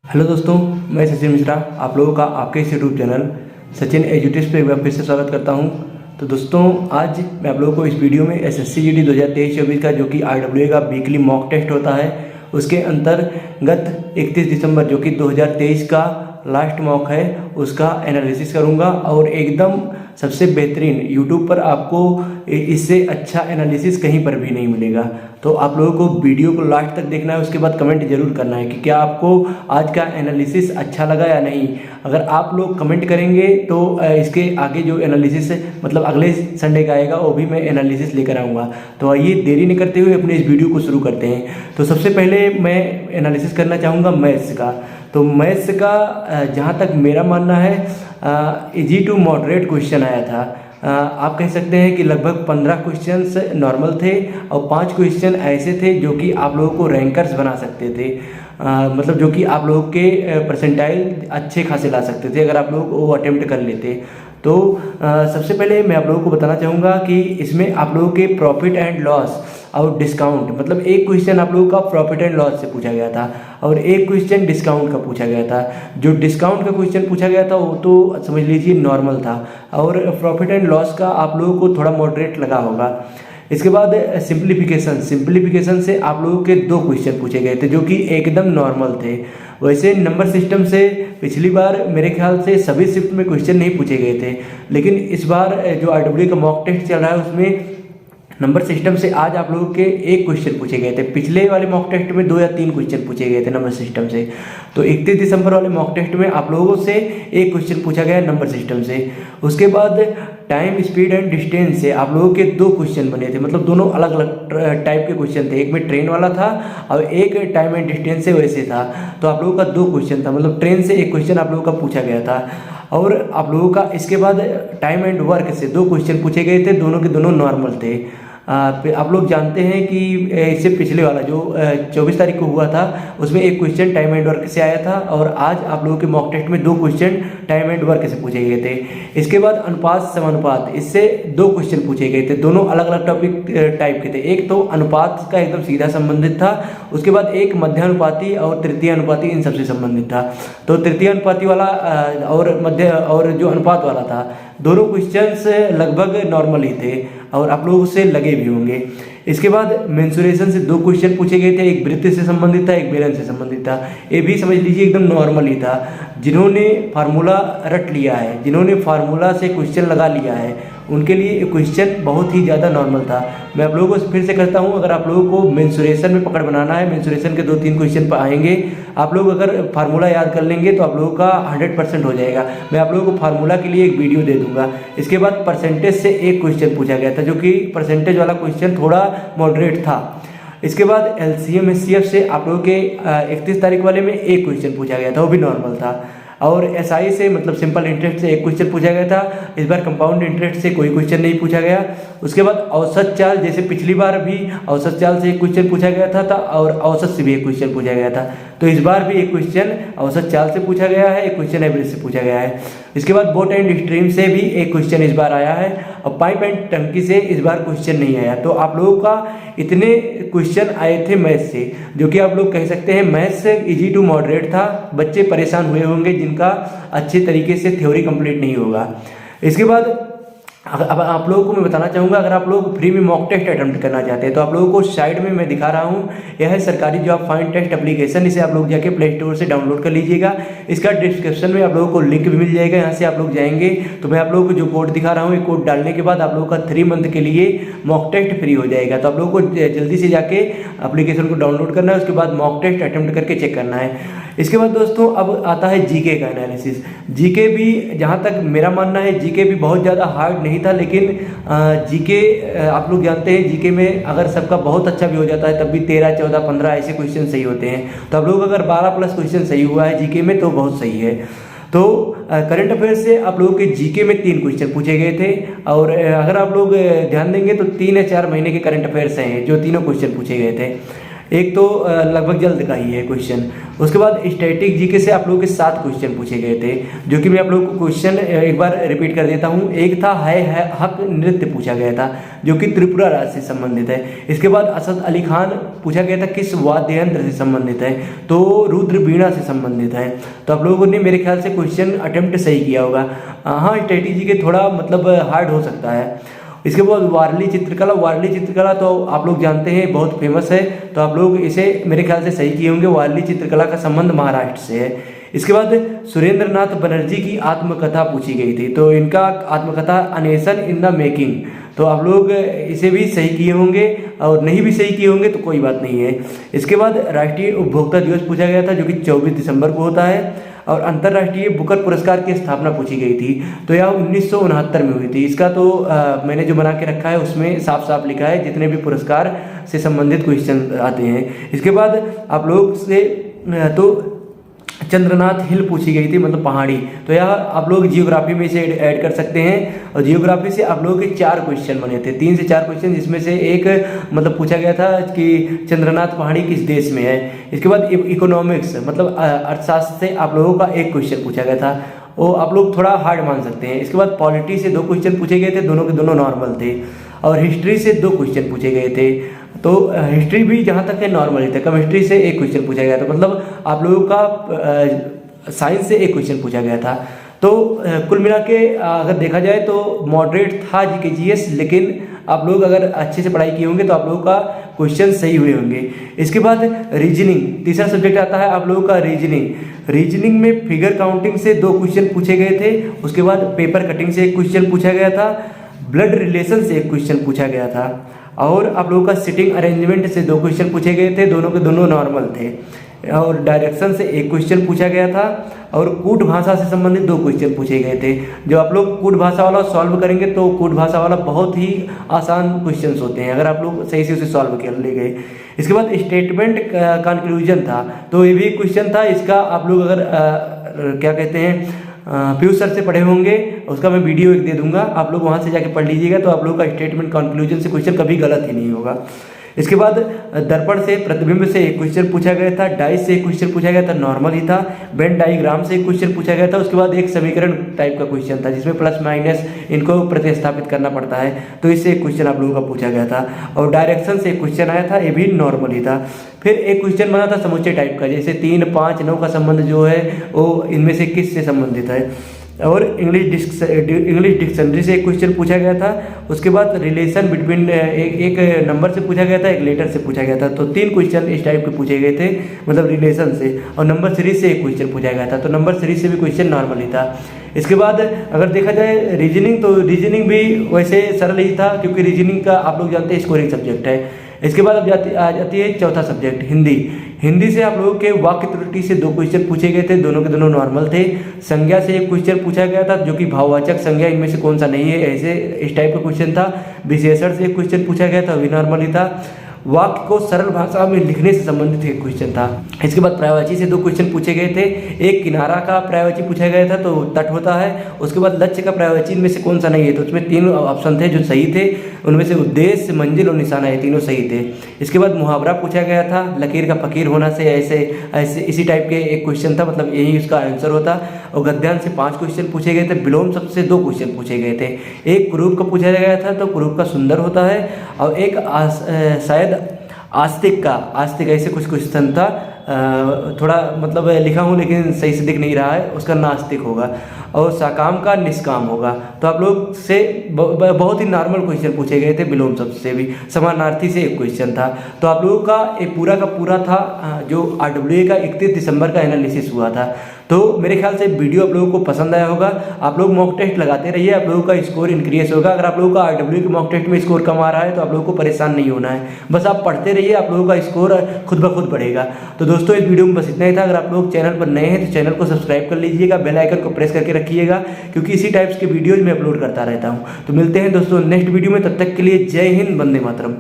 Hello दोस्तों, मैं सचिन मिश्रा आप लोगों का आपके इस यूट्यूब चैनल सचिन एजुटिप्स पे एक बार फिर से स्वागत करता हूं। तो दोस्तों, आज मैं आप लोगों को इस वीडियो में एसएससी जीडी 2023-24 का जो कि आरडब्ल्यूए का वीकली मॉक टेस्ट होता है उसके अंतर्गत 31 दिसंबर जो कि 2023 का लास्ट मॉक है उसका एनालिसिस करूंगा और एकदम सबसे बेहतरीन यूट्यूब पर आपको इससे अच्छा एनालिसिस कहीं पर भी नहीं मिलेगा। तो आप लोगों को वीडियो को लास्ट तक देखना है, उसके बाद कमेंट जरूर करना है कि क्या आपको आज का एनालिसिस अच्छा लगा या नहीं। अगर आप लोग कमेंट करेंगे तो इसके आगे जो एनालिसिस मतलब अगले संडे का आएगा वो भी मैं एनालिसिस लेकर आऊँगा। तो आइए देरी नहीं करते हुए अपने इस वीडियो को शुरू करते हैं। तो सबसे पहले मैं एनालिसिस करना चाहूँगा मैथ्स का। तो मैथ्स का जहाँ तक मेरा मानना है इजी टू मॉडरेट क्वेश्चन आया था। आप कह सकते हैं कि लगभग 15 क्वेश्चंस नॉर्मल थे और 5 क्वेश्चन ऐसे थे जो कि आप लोगों को रैंकर्स बना सकते थे। मतलब जो कि आप लोगों के परसेंटाइल अच्छे खासे ला सकते थे अगर आप लोग वो अटेम्प्ट कर लेते। तो सबसे पहले मैं आप लोगों को बताना चाहूँगा कि इसमें आप लोगों के प्रॉफिट एंड लॉस और डिस्काउंट मतलब एक क्वेश्चन आप लोगों का प्रॉफिट एंड लॉस से पूछा गया था और एक क्वेश्चन डिस्काउंट का पूछा गया था। जो डिस्काउंट का क्वेश्चन पूछा गया था वो तो समझ लीजिए नॉर्मल था और प्रॉफिट एंड लॉस का आप लोगों को थोड़ा मॉडरेट लगा होगा। इसके बाद सिंप्लीफिकेशन से आप लोगों के 2 क्वेश्चन पूछे गए थे जो कि एकदम नॉर्मल थे। वैसे नंबर सिस्टम से पिछली बार मेरे ख्याल से सभी शिफ्ट में क्वेश्चन नहीं पूछे गए थे, लेकिन इस बार जो आरडब्ल्यूए का मॉक टेस्ट चल रहा है उसमें नंबर सिस्टम से आज आप लोगों के एक क्वेश्चन पूछे गए थे। पिछले वाले मॉक टेस्ट में 2 या 3 क्वेश्चन पूछे गए थे नंबर सिस्टम से। तो 31 दिसंबर वाले मॉक टेस्ट में आप लोगों से एक क्वेश्चन पूछा गया नंबर सिस्टम से। उसके बाद टाइम स्पीड एंड डिस्टेंस से आप लोगों के 2 क्वेश्चन बने थे, मतलब दोनों अलग अलग टाइप के क्वेश्चन थे। एक में ट्रेन वाला था और एक टाइम एंड डिस्टेंस से वैसे था। तो आप लोगों का 2 क्वेश्चन था, मतलब ट्रेन से एक क्वेश्चन आप लोगों का पूछा गया था। और आप लोगों का इसके बाद टाइम एंड वर्क से 2 क्वेश्चन पूछे गए थे, दोनों के दोनों नॉर्मल थे। आप लोग जानते हैं कि इससे पिछले वाला जो 24 तारीख को हुआ था उसमें एक क्वेश्चन टाइम एंड वर्क से आया था और आज आप लोगों के मॉक टेस्ट में 2 क्वेश्चन टाइम एंड वर्क से पूछे गए थे। इसके बाद अनुपात समानुपात, इससे 2 क्वेश्चन पूछे गए थे, दोनों अलग अलग टॉपिक टाइप के थे। एक तो अनुपात का एकदम सीधा संबंधित था, उसके बाद एक मध्यानुपाती और तृतीय अनुपाती इन सबसे संबंधित था। तो तृतीय अनुपाती वाला और मध्य और जो अनुपात वाला था दोनों क्वेश्चंस लगभग नॉर्मल ही थे और आप लोगों से लगे भी होंगे। इसके बाद मेंसुरेशन से 2 क्वेश्चन पूछे गए थे, एक वृत्त से संबंधित था एक बेलन से संबंधित था। ये भी समझ लीजिए एकदम नॉर्मल ही था। जिन्होंने फार्मूला रट लिया है, जिन्होंने फार्मूला से क्वेश्चन लगा लिया है उनके लिए क्वेश्चन बहुत ही ज़्यादा नॉर्मल था। मैं आप लोगों को फिर से कहता हूँ, अगर आप लोगों को मेंसुरेशन में पकड़ बनाना है, मेंसुरेशन के 2-3 क्वेश्चन आएंगे, आप लोग अगर फार्मूला याद कर लेंगे तो आप लोगों का 100% हो जाएगा। मैं आप लोगों को फार्मूला के लिए एक वीडियो दे दूंगा। इसके बाद परसेंटेज से एक क्वेश्चन पूछा गया था जो कि परसेंटेज वाला क्वेश्चन थोड़ा मॉडरेट था। इसके बाद एलसीएम एचसीएफ से आप लोगों के 31 तारीख वाले में एक क्वेश्चन पूछा गया था, वो भी नॉर्मल था। और एसआई से मतलब सिंपल इंटरेस्ट से एक क्वेश्चन पूछा गया था। इस बार कंपाउंड इंटरेस्ट से कोई क्वेश्चन नहीं पूछा गया। उसके बाद औसत चाल, जैसे पिछली बार भी औसत चाल से एक क्वेश्चन पूछा गया था और औसत से भी एक क्वेश्चन पूछा गया था। तो इस बार भी एक क्वेश्चन औसत चाल से पूछा गया है, एक क्वेश्चन एवरेज से पूछा गया है। इसके बाद बोट एंड स्ट्रीम से भी एक क्वेश्चन इस बार आया है और पाइप एंड टंकी से इस बार क्वेश्चन नहीं आया। तो आप लोगों का इतने क्वेश्चन आए थे मैथ्स से, जो कि आप लोग कह सकते हैं मैथ्स इजी टू मॉडरेट था। बच्चे परेशान हुए होंगे जिनका अच्छे तरीके से थ्योरी कंप्लीट नहीं होगा। इसके बाद अब आप लोगों को मैं बताना चाहूँगा, अगर आप लोग फ्री में मॉक टेस्ट अटेम्प्ट करना चाहते हैं तो आप लोगों को साइड में मैं दिखा रहा हूँ, यह है सरकारी जॉब फाइंड टेस्ट एप्लीकेशन। इसे आप लोग जाके प्ले स्टोर से डाउनलोड कर लीजिएगा। इसका डिस्क्रिप्शन में आप लोगों को लिंक भी मिल जाएगा, यहाँ से आप लोग जाएंगे तो मैं आप लोगों को जो कोड दिखा रहा हूँ ये कोड डालने के बाद आप लोगों का 3 मंथ के लिए मॉक टेस्ट फ्री हो जाएगा। तो आप लोगों को जल्दी से जाके एप्लीकेशन को डाउनलोड करना है, उसके बाद मॉक टेस्ट अटेम्प्ट करके चेक करना है। इसके बाद दोस्तों अब आता है जीके का एनालिसिस। जीके भी जहाँ तक मेरा मानना है जीके भी बहुत ज़्यादा हार्ड नहीं था, लेकिन जीके आप लोग जानते हैं जीके में अगर सबका बहुत अच्छा भी हो जाता है तब भी 13, 14, 15 ऐसे क्वेश्चन सही होते हैं। तो आप लोग अगर 12+ क्वेश्चन सही हुआ है जीके में तो बहुत सही है। तो करंट अफेयर्स से आप लोगों के जीके में 3 क्वेश्चन पूछे गए थे और अगर आप लोग ध्यान देंगे तो 3 या 4 महीने के करंट अफेयर्स हैं जो तीनों क्वेश्चन पूछे गए थे। एक तो लगभग जल्द का ही है क्वेश्चन। उसके बाद स्टैटिक जीके से आप लोगों के 7 क्वेश्चन पूछे गए थे, जो कि मैं आप लोगों को क्वेश्चन एक बार रिपीट कर देता हूँ। एक था है हक नृत्य पूछा गया था, जो कि त्रिपुरा राज्य से संबंधित है। इसके बाद असद अली खान पूछा गया था किस वाद्य यंत्र से संबंधित है, तो रुद्र वीणा से संबंधित है। तो आप लोगों ने मेरे ख्याल से क्वेश्चन अटेम्प्ट सही किया होगा। हाँ, स्टैटिक जीके थोड़ा मतलब हार्ड हो सकता है। इसके बाद वारली चित्रकला तो आप लोग जानते हैं बहुत फेमस है, तो आप लोग इसे मेरे ख्याल से सही किए होंगे। वारली चित्रकला का संबंध महाराष्ट्र से है। इसके बाद सुरेंद्र नाथ बनर्जी की आत्मकथा पूछी गई थी, तो इनका आत्मकथा अन्वेषण इन द मेकिंग, तो आप लोग इसे भी सही किए होंगे, और नहीं भी सही किए होंगे तो कोई बात नहीं है। इसके बाद राष्ट्रीय उपभोक्ता दिवस पूछा गया था, जो कि 24 दिसंबर को होता है। और अंतर्राष्ट्रीय बुकर पुरस्कार की स्थापना पूछी गई थी, तो यह 1969 में हुई थी। इसका तो मैंने जो बना के रखा है उसमें साफ साफ लिखा है जितने भी पुरस्कार से संबंधित क्वेश्चन आते हैं। इसके बाद आप लोग से तो चंद्रनाथ हिल पूछी गई थी, मतलब पहाड़ी, तो यह आप लोग जियोग्राफी में इसे ऐड कर सकते हैं। और जियोग्राफी से आप लोगों के 4 क्वेश्चन बने थे, 3 से 4 क्वेश्चन, जिसमें से एक मतलब पूछा गया था कि चंद्रनाथ पहाड़ी किस देश में है। इसके बाद इकोनॉमिक्स मतलब अर्थशास्त्र से आप लोगों का एक क्वेश्चन पूछा गया था, वो आप लोग थोड़ा हार्ड मान सकते हैं। इसके बाद पॉलिटी से 2 क्वेश्चन पूछे गए थे, दोनों के दोनों नॉर्मल थे। और हिस्ट्री से 2 क्वेश्चन पूछे गए थे, तो हिस्ट्री भी जहाँ तक है नॉर्मल ही था। केमिस्ट्री से 1 क्वेश्चन पूछा गया था, मतलब आप लोगों का साइंस से 1 क्वेश्चन पूछा गया था। तो कुल मिला के अगर देखा जाए तो मॉडरेट था जीके जीएस, लेकिन आप लोग अगर अच्छे से पढ़ाई किए होंगे तो आप लोगों का क्वेश्चन सही हुए होंगे। इसके बाद रीजनिंग, तीसरा सब्जेक्ट आता है आप लोगों का रीजनिंग में फिगर काउंटिंग से 2 क्वेश्चन पूछे गए थे। उसके बाद पेपर कटिंग से 1 क्वेश्चन पूछा गया था। ब्लड रिलेशन से 1 क्वेश्चन पूछा गया था। और आप लोगों का सिटिंग अरेंजमेंट से 2 क्वेश्चन पूछे गए थे, दोनों के दोनों नॉर्मल थे। और डायरेक्शन से 1 क्वेश्चन पूछा गया था। और कूट भाषा से संबंधित 2 क्वेश्चन पूछे गए थे। जो आप लोग कूट भाषा वाला सॉल्व करेंगे तो कूट भाषा वाला बहुत ही आसान क्वेश्चंस होते हैं, अगर आप लोग सही से उसे सॉल्व कर ले गए। इसके बाद स्टेटमेंट कंक्लूजन था, तो ये भी क्वेश्चन था। इसका आप लोग अगर क्या कहते हैं पीयूष सर से पढ़े होंगे, उसका मैं वीडियो एक दे दूंगा, आप लोग वहाँ से जाके पढ़ लीजिएगा, तो आप लोगों का स्टेटमेंट कंक्लूजन से क्वेश्चन कभी गलत ही नहीं होगा। इसके बाद दर्पण से प्रतिबिंब से 1 क्वेश्चन पूछा गया था। डाइस से 1 क्वेश्चन पूछा गया था, नॉर्मल ही था। वेन डायग्राम से 1 क्वेश्चन पूछा गया था। उसके बाद एक समीकरण टाइप का क्वेश्चन था, जिसमें प्लस माइनस इनको प्रतिस्थापित करना पड़ता है, तो इससे 1 क्वेश्चन आप लोगों का पूछा गया था। और डायरेक्शन से 1 क्वेश्चन आया था, ये भी नॉर्मल ही था। फिर एक क्वेश्चन बना था समुच्चय टाइप का, जैसे 3, 5, 9 का संबंध जो है वो इनमें से किस से संबंधित है। और इंग्लिश डिक्शनरी से 1 क्वेश्चन पूछा गया था। उसके बाद रिलेशन बिटवीन एक नंबर से पूछा गया था, एक लेटर से पूछा गया था। तो 3 क्वेश्चन इस टाइप के पूछे गए थे, मतलब रिलेशन से। और नंबर सीरीज से 1 क्वेश्चन पूछा गया था, तो नंबर सीरीज से भी क्वेश्चन नॉर्मल ही था। इसके बाद अगर देखा जाए रीजनिंग, तो रीजनिंग भी वैसे सरल ही था, क्योंकि रीजनिंग का आप लोग जानते हैं स्कोरिंग सब्जेक्ट है। इसके बाद अब आ जाती है चौथा सब्जेक्ट हिंदी से आप लोगों के वाक्य त्रुटि से 2 क्वेश्चन पूछे गए थे, दोनों के दोनों नॉर्मल थे। संज्ञा से 1 क्वेश्चन पूछा गया था, जो कि भाववाचक संज्ञा इनमें से कौन सा नहीं है, ऐसे इस टाइप का क्वेश्चन था। विशेषण से 1 क्वेश्चन पूछा गया था, भी नॉर्मल ही था। वाक्य को सरल भाषा में लिखने से संबंधित एक क्वेश्चन था। इसके बाद पर्यायवाची से 2 क्वेश्चन पूछे गए थे। एक किनारा का पर्यायवाची पूछा गया था, तो तट होता है। उसके बाद लक्ष्य का पर्यायवाची इनमें से कौन सा नहीं है, तो उसमें 3 ऑप्शन थे जो सही थे। उनमें से उद्देश्य, मंजिल और निशाना, ये तीनों सही थे। इसके बाद मुहावरा पूछा गया था, लकीर का फकीर होना से ऐसे इसी टाइप के एक क्वेश्चन था, मतलब यही उसका आंसर होता। और गद्यांश से 5 क्वेश्चन पूछे गए थे। विलोम शब्द से 2 क्वेश्चन पूछे गए थे। एक कुरूप का पूछा गया था, तो कुरूप का सुंदर होता है। और एक शायद आस्तिक ऐसे कुछ क्वेश्चन था, थोड़ा मतलब लिखा हूँ लेकिन सही से दिख नहीं रहा है, उसका नास्तिक होगा। और साकाम का निष्काम होगा। तो आप लोग से बहुत ही नॉर्मल क्वेश्चन पूछे गए थे। विलोम शब्द से भी, समानार्थी से 1 क्वेश्चन था। तो आप लोगों का एक पूरा का पूरा था जो RWA का 31 दिसंबर का एनालिसिस हुआ था। तो मेरे ख्याल से वीडियो आप लोगों को पसंद आया होगा। आप लोग मॉक टेस्ट लगाते रहिए, आप लोगों का स्कोर इंक्रीज होगा। अगर आप लोगों का RWA के मॉक टेस्ट में स्कोर कम आ रहा है तो आप लोगों को परेशान नहीं होना है, बस आप पढ़ते रहिए, आप लोगों का स्कोर खुद ब खुद बढ़ेगा। तो दोस्तों इस वीडियो में बस इतना ही था। अगर आप लोग चैनल पर नए हैं तो चैनल को सब्सक्राइब कर लीजिएगा, बेल आइकन को प्रेस करके रखिएगा, क्योंकि इसी टाइप्स के वीडियोज मैं अपलोड करता रहता हूँ। तो मिलते हैं दोस्तों नेक्स्ट वीडियो में, तब तक के लिए जय हिंद, वंदे मातरम।